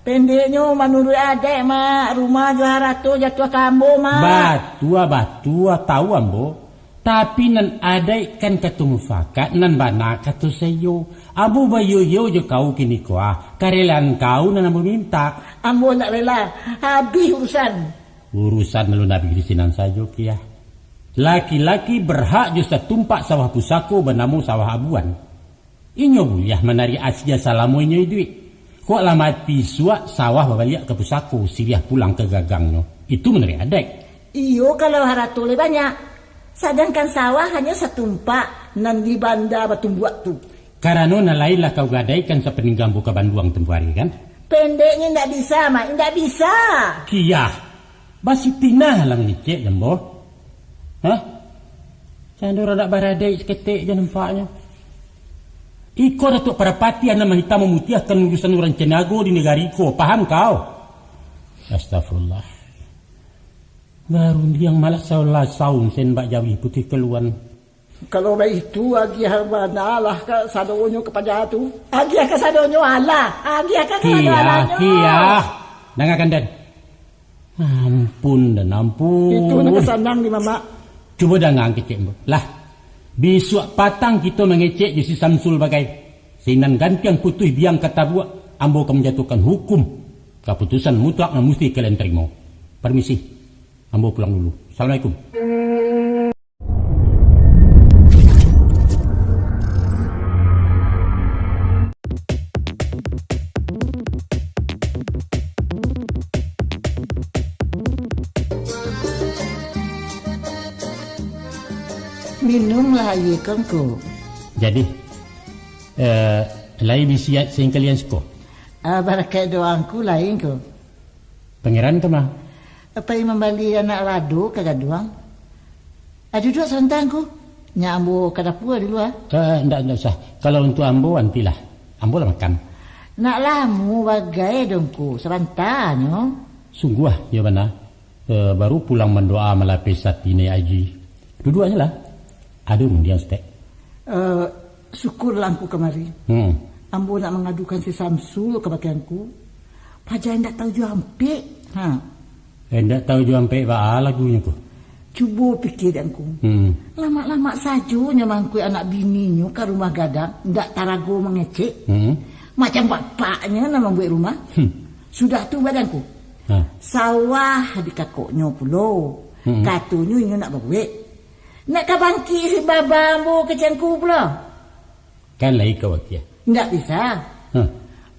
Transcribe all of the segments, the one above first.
Pendeknya menurut adek mak, rumah juara tu jatuh kambo mak. Batua tahu ambo. Tapi nan adek kan ketemu fakat nan bana kata sayo. Abu bayu yo je kau kini kuah. Karelan kau nan ambo minta. Ambo nak rela. Habis urusan. Urusan lu nabi krisinan sajo kia. Laki-laki berhak je setumpak sawah pusako bernama sawah abuan. Inyo buliah menari asya salamu inyo duit. Kok lah mati suak sawah babaliak ke pusako siriah pulang ke gagangnya. Itu menari adek. Iyo kalau haratu le banyak. Sedangkan sawah hanya setumpak nan di banda batu buat tu. Karena nalailah kau gadaikan sepeninggang buka banduang tempuh hari kan? Pendeknya ndak bisa mak, ndak bisa. Kiyah. Basi tinah lang ngecek jambo. Hah? Candora dak baradai seketik je nampaknya. Iko datuk para pati anak hitam memutiahkan urusan orang cenago di negara iko. Paham kau? Astagfirullah. Baru yang malah saulah saun sen bak jawi putih keluan. Kalau baik itu agi habana lah ke sadonyo kepada tu. Agi ke sadonyo Allah. Agi ke sadonyo. Kiyah. Dengarkan dan. Ampun dan ampun. Itu nak senang di mama. Cuba dengar kecek mo. Lah. Besok patang kita mengecek Yesi Samsul bagai sinan gantian putih biang kata buat. Ambo akan menjatuhkan hukum. Keputusan mutlak yang mesti kalian terima. Permisi. Ambo pulang dulu. Assalamualaikum. Minumlah air kongko. Jadi, lain bisiat sing kalian suka. Barakat doangku lain ko. Pangeran ke mah? Apa yang membali anak lado kagak doang? Ada dua santangku. Nya ambo kada pua di luar. Ndak usah. Kalau untuk ambo antilah. Ambo lah makan. Nak lamu bagai dongku serantanyo. Sungguh ya bana. Baru pulang mendoa melapis satine aji. Dua-duanya lah. Ada undian stek. Syukur langku kemari. Ambo nak mengadukan si Samsul ke bagianku. Pajan ndak tahu jual ampik. Ndak tahu jual ampik ba lagunya ko. Cuba pikir danku. Lama-lama saja nyamangku anak bininya ke rumah gadang ndak tarago mengecek. Macam bapaknya nama buat rumah. Sudah tu badanku. Sawah di kakoknya pulo. Katanya ini nak berbuat. Nak kabangki si baba ambo kecangku pula. Kan lagi kau kia. Ndak bisa.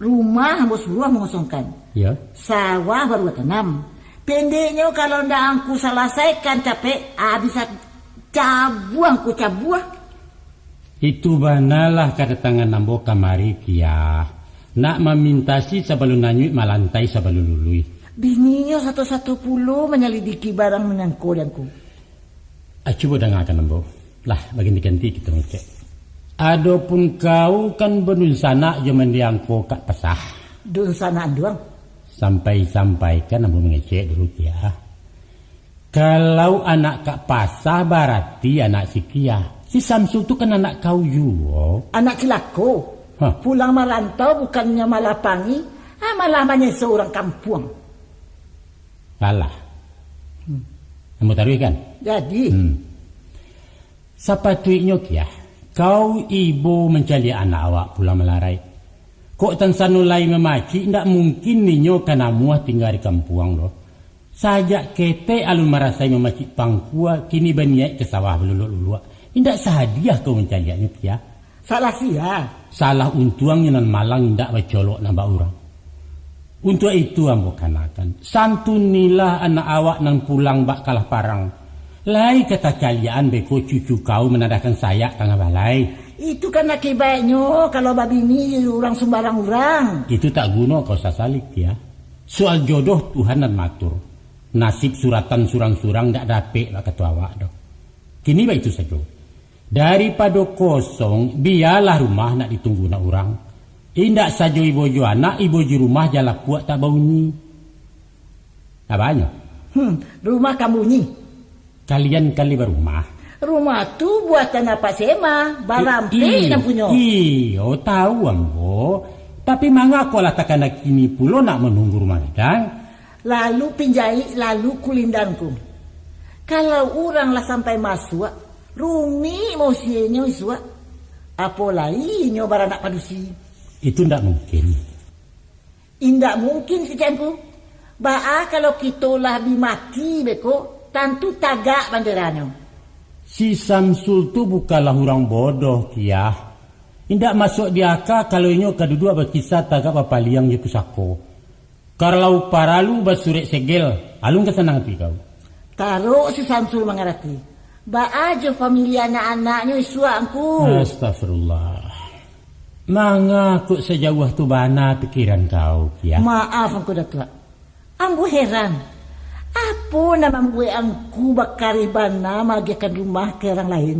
Rumah ambo suruh mengosongkan. Ya. Sawah baru tanam. Pendeknya kalau ndak angku selesaikan capek, bisa cabuangku cabuang. Itu banalah kedatangan ambo kamari kia. Nak memintasi sebelum nanyut malantai sebelum lului. Bininya 110 menyelidiki barang menyangkut danku. Coba dengarkan ambo. Lah, bagian diganti kita ngecek. Adapun kau kan benunsana zaman diangko kat pesah. Dunsanaan doang. Sampai kan ambo mengecek dulu kia. Kalau anak kak pasah berarti anak si kia. Si Samsul tu kan anak kau juga. Anak cilako. Pulang merantau bukannya malah pangi, malah menyesal orang kampung. Kalah. Kamu taruh kan? Jadi. Sepatutnya kia. Kau ibu mencari anak awak pulang melarai. Kok tansanulai memaci, tidak mungkin ninyo kena muah tinggal di kampung loh. Sajak kete alun merasai memaci pangkua, kini banyak ke sawah beluluk-luluk. Tidak sahadiah kau mencariannya kia. Salah sia. Salah untuangnya nan malang tidak bacolok nambah orang. Untuk itu ambo kanakan. Santunilah anak awak nan pulang bak kalah parang. Lai kata kalian beko cucu kau menandakan sayak tengah balai. Itu kan akibatnya kalau babi ini orang sembarang orang. Itu tak guna kau sasalik ya. Soal jodoh Tuhan dan matur. Nasib suratan surang-surang tak dapet lah kata awak dah. Kini baik itu saja. Daripada kosong, biarlah rumah nak ditunggu nak orang. Indak saja ibu ju anak, ibu ju rumah jalan puak tak bunyi. Tak banyak. Rumah kamu ni. Kalian kali berumah. Rumah tu buatan apa sema, barampe yang punya. Iyo tahu ambo. Tapi mangako lah takkan kini pulo nak menunggu rumah gadang. Lalu pinjai, lalu kulindangku. Kalau orang lah sampai masuk, rumi mau sienya iswa. Apalagi nyobar anak padusi. Itu ndak mungkin. Indak mungkin kecangku. Ba'a kalau kita lah bimati beko, tentu tagak banderannya. Si Samsul tu bukanlah orang bodoh kia. Indak masuk di akal kalau inyo kedua berkisah tagak papaliang je kusako. Kalau paralu basurek segel, alung kesenang pi kau. Taruh si Samsul mengerti. Ba'a je famili anak-anaknya isuangku. Astagfirullah. Mangakuk sejauh tu bana pikiran kau kia. Maaf aku datuk. Ambu heran. Apa nama gue angku bakari bana magiakan rumah ke orang lain.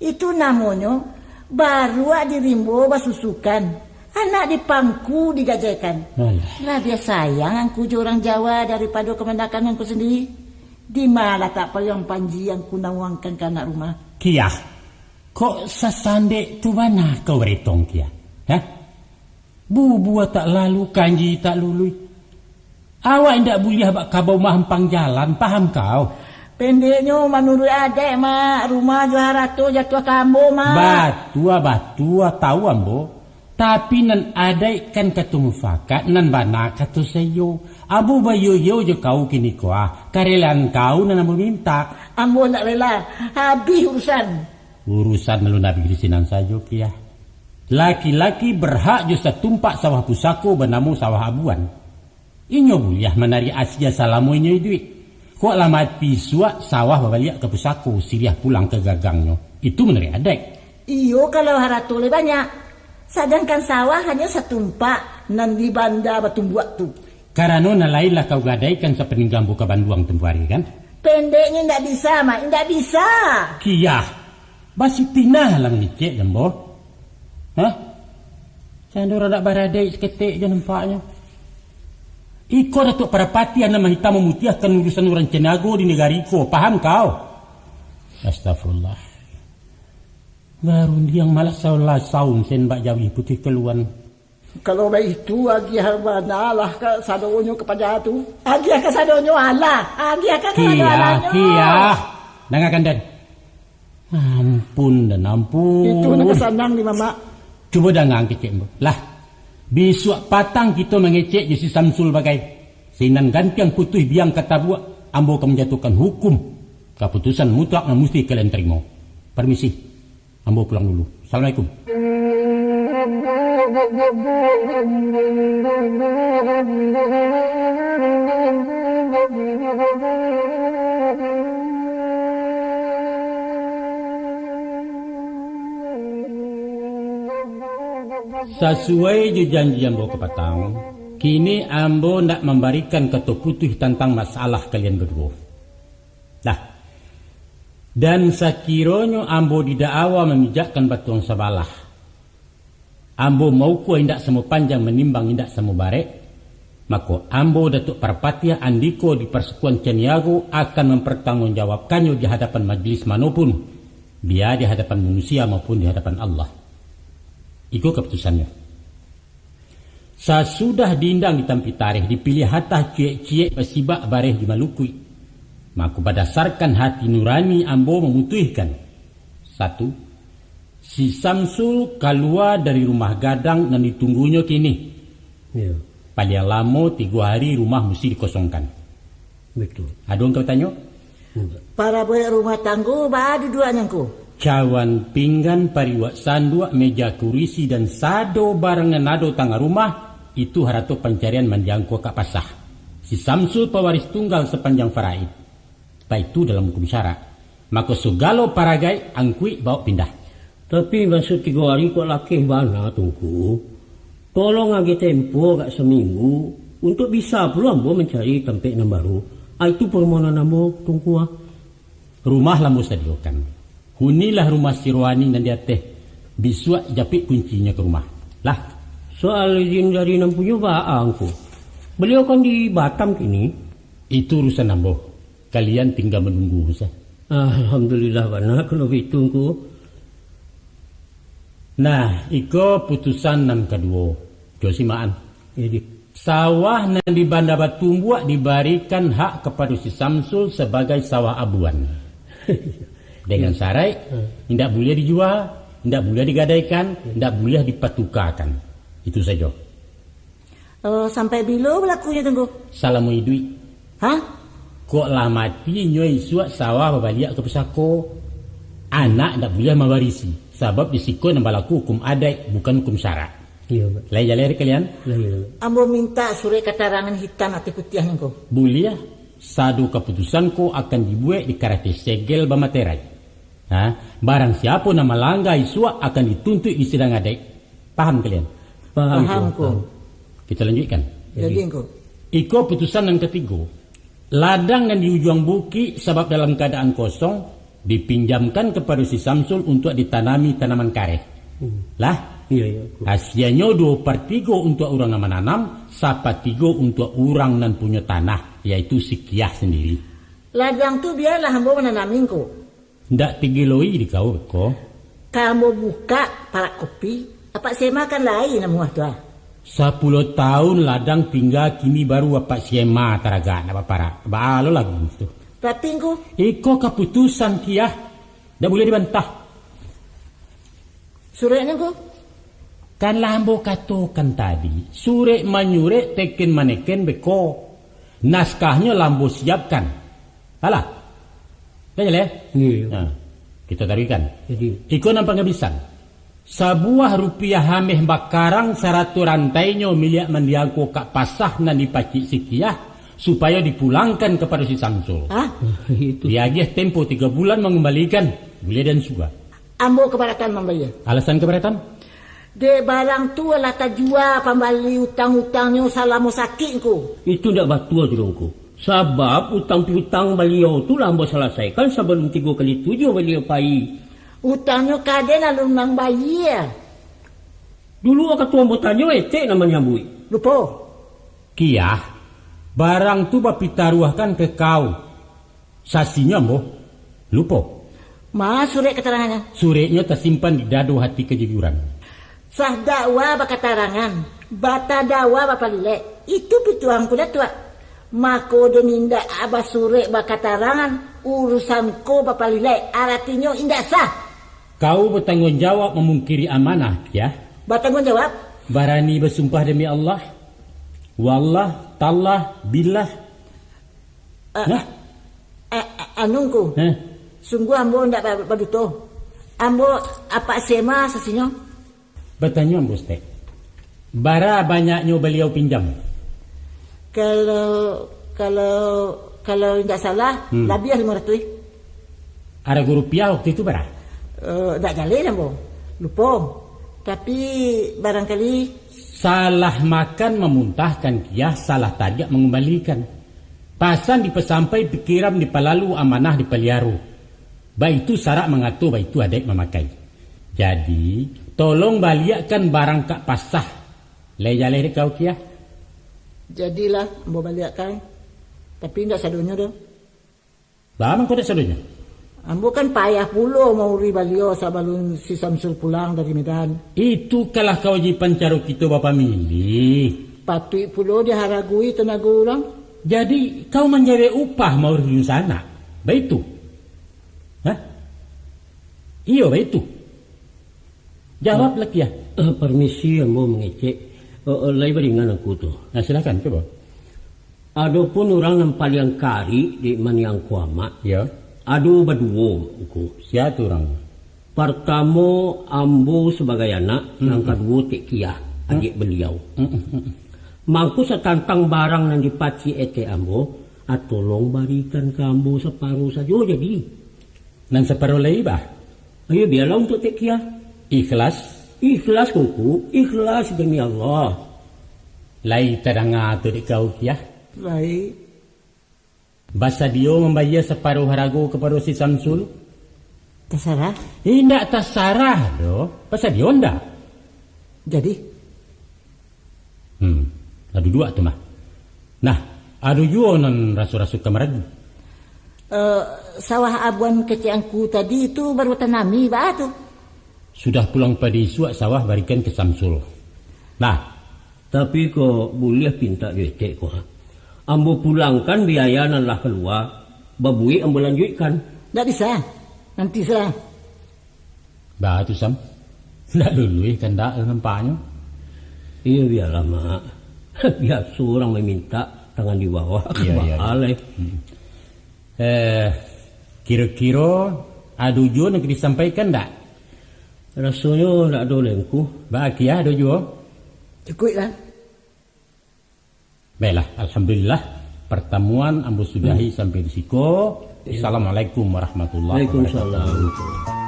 Itu namanya baru dirimbo basusukan. Anak dipangku digajaikan. Lebih sayang angku orang Jawa daripada kemendakan angku sendiri. Di mana tak payung panji yang ku nawangkan ke anak rumah. Kia, kok sasande tu mana kau beretong kia? Hah? Bubu tak lalu, kanji tak lului. Awak tidak boleh abak kabau mahampang jalan, paham kau? Pendeknya menurut adek mak, rumah juara tu jatuh kambo mak. Batua tahu ambo. Tapi nan adek kan katu mufakat, nan bana katu sayo. Abu bayu yo je kau kini kuah. Karelan kau nan ambo minta. Ambo nak rela, habis urusan. Urusan lu nabi krisinan sajo kia. Laki-laki berhak je setumpak sawah pusako bernamu sawah abuan. Inyo buliah menari Asia salamu inyo duit. Kok lah mati suak sawah babaliak ke pusako siriah pulang ke gagangnya. Itu menari adek. Iyo kalau haratule banyak. Sedangkan sawah hanya setumpak nan di banda batumbuak tu. Karena nalailah kau gadaikan sepeninggang buka banduang tempuari kan? Pendeknya ndak bisa mak, ndak bisa. Kia. Basi tinah lang nicek jambo. Hah? Candor ada baradai seketik je nampaknya. Iko datuk parapati yang nama hitam memutiahkan urusan orang Cenago di negara iko. Paham kau? Astagfirullah. Baru dia yang malas saulah saun sen bak jawi putih keluan. Kalau baik itu agi harbana lah ke sadonyo kepada tu. Agi ke sadonyo Allah. Agi ke sadonyo. Kia. Dengarkan dan. Ampun dan ampun. Itu nak senang di mama. Cuba dengar kecik lah. Besok patang kita mengecek je si Samsul bagai. Sinan gantian putih biang kata buat. Ambo akan menjatuhkan hukum. Keputusan mutlak yang mesti kalian terima. Permisi. Ambo pulang dulu. Assalamualaikum. Sesuai je janji ambo ke patang, kini ambo nak memberikan ketua putih tentang masalah kalian berdua. Dah. Dan sekiranya ambo tidak awal memijakkan batuang sabalah. Ambo mau ku indak semua panjang menimbang indak semua barek. Maka ambo Datuk Parpatia Andiko di Persekutuan Ceniago akan mempertanggungjawabkannya di hadapan majlis manapun. Biar di hadapan manusia maupun di hadapan Allah. Itu keputusannya. Sesudah diindang di tampi tarikh, dipilih hatah ciek-ciek pesibak bareh di Malukui. Maka berdasarkan hati nurani ambo memutuskan. 1. Si Samsul keluar dari rumah gadang dan ditunggunya kini. Ya. Paling lama 3 hari rumah mesti dikosongkan. Betul. Ada orang kau tanya? Para boy rumah tangguh badu duanya ku. Cawan pinggan pariwak sandua meja kurisi dan sado barengan nado tangga rumah itu harato pencarian menjangkau ke pasah. Si Samsul pewaris tunggal sepanjang faraid. Baik itu dalam hukum syarak. Maka segala paragai angkui bawa pindah. Tapi maksud 3 hari kok laki bana tunggu. Tolong lagi tempo agak seminggu untuk bisa pula ambo mencari tempat yang baru. Itu permohonan ambo tunggu. Rumah lambo sediakan. Hunilah rumah Sirwani dan dia teh. Bisua japik kuncinya ke rumah. Lah. Soal izin dari nampunya baangku. Beliau kan di Batam kini. Itu urusan ambo. Kalian tinggal menunggu saja. Alhamdulillah bana kalau ditunggu. Nah, iko putusan nan kedua. Josimaan. Jadi Sawah yang di Banda Batumbuak diberikan hak kepada si Samsul sebagai sawah abuan. Dengan syarat tidak boleh dijual, tidak boleh digadaikan, tidak boleh dipatukarkan. Itu saja. Sampai bila berlakunya tunggu? Salamu idui. Hah? Kok lah mati nyoi suat sawah berbalik ke pesako. Anak tidak boleh mewarisi. Sebab disiko yang berlaku hukum adat, bukan hukum syarat. iya. Lai jalan kalian? Ambo minta surat keterangan hitam atau putih nengko. Boleh. Sadu keputusan ko akan dibuat di karate segel bamaterai. Barang siapa nama langgar isua akan dituntut di sidang adat. Paham kalian? Paham ko. Kita lanjutkan. Jadi nengko. Iko putusan yang ketiga. Ladang yang di ujung bukit sebab dalam keadaan kosong dipinjamkan kepada si Samsul untuk ditanami tanaman karet. Lah, Iya. hasilnya 2/3 untuk orang yang menanam, 1/3 untuk orang yang punya tanah, yaitu si Kiah sendiri. Ladang tu biarlah ambo menanamin ko. Ndak tigiloi di kau ko. Kamu buka parak kopi, apa saya makan lain namuah tu 10 tahun ladang tinggal kini baru apa siema taraga nak para. Balo lagi tu. Tapi ko, Iko keputusan Kiah, ndak boleh dibantah. suratnya ko. Kan lambo katakan tadi, surek manyurek teken maneken beko. Naskahnya lambo siapkan. Alah. Dah jalan? Iya. Kita tarikan. Jadi Iko nampak ngabisan. Sebuah rupiah hameh bakarang 100 rantainya milik mendiangku kak pasah nan dipacik si Kiah supaya dipulangkan kepada si Samsul. itu Diagih tempo 3 bulan mengembalikan. Boleh dan suka. Ambo keberatan membayar. Alasan keberatan? De barang tu lah tak jual pembali utang-utangnya salamu sakit ko. itu ndak batua julungku. Sebab utang piutang beliau tu lambo selesaikan sebelum 3x7 beliau pai. Utangnya kaden alun nang bayar. Dulu ketua anggotanya etek namanya bui. Lupa. Kiah, barang tu bapitaruahkan ke kau. Sasinya mo, lupa. Mas surat keterangannya. Suratnya tersimpan di dado hati kejujuran. Sah dakwa bakatarangan. Bata dakwa bapalile. Itu pituang kuda tua. Mako deninda abah surat bakatarangan. Urusanku bapalile. Artinya indah sah. Kau bertanggung jawab memungkiri amanah, Kiah. Bertanggung jawab. Barani bersumpah demi Allah. Wallah, tallah, billah. Anungku. Sungguh ambo ndak baduto. Ambo apa sema sasinya? Bertanya Bos Tek. Bara banyaknya beliau pinjam. Kalau tidak salah, lebih 500. Ada rupiah waktu itu bara? Tak jalan ambo. Lupa. Tapi barangkali Salah makan memuntahkan Kiah, salah tajak mengembalikan. Pasan dipesampai pikiran dipalalu amanah dipeliaru. Baik itu syarat mengatur, baik itu adat memakai. Jadi, tolong baliakkan barang kak pasah. Lejah kau Kiah. jadilah ambo baliakkan. Tapi tidak sadunya dah. Bagaimana kau tak sadunya? Ambo kan payah pula mau ri balio sebelum si Samsul pulang dari Medan. Itu kalah kewajiban caro kita bapa milih. Patut pula diharagui tenaga orang. Jadi kau menjadi upah mau di sana. Baik itu. Hah? Iya baik itu. Jawab lagi ya. Permisi ambo mengecek. Lai beringan aku tu. Nah silakan coba. Adapun orang yang paling kari di maniang kuama. Ya. Adu berdua aku. Siapa orang? Pertama ambo sebagai anak, yang kedua Tek Kiah, adik beliau. Mangku setantang barang yang dipaci ete ambo, tolong berikan ke ambo separuh saja jadi. Dan separuh lagi bah? Ayo biarlah untuk Tek Kiah. Ikhlas? Ikhlas kuku, ikhlas demi Allah. Lai teranga tu di kau Kiah. Baik. Basa dia membayar separuh harago kepada si Samsul? Terserah. Tidak terserah doh. Pasal dia ndak. Jadi? Ada dua tu mah. Nah, ada juga non rasu-rasu kamaragi. Sawah abuan keciangku tadi itu baru tanami bah tu. Sudah pulang pada isu sawah barikan ke Samsul. Nah, Tapi kok boleh pinta duit ko ha. Ambo pulangkan biaya nan lah keluar, babui ambo lanjutkan. Nggak bisa, nanti salah. Bah tu Sam, ndak dulu kan ndak nampaknya. Iya biarlah mak. Biasa orang meminta tangan di bawah mahal. Kira-kira ada jo nak disampaikan ndak? Rasanya ndak ada lengku. Bahagia ada jo. Cukup lah. Baiklah, alhamdulillah pertemuan ambo sudahi sampai di siko. Assalamualaikum warahmatullahi wabarakatuh. Waalaikumsalam.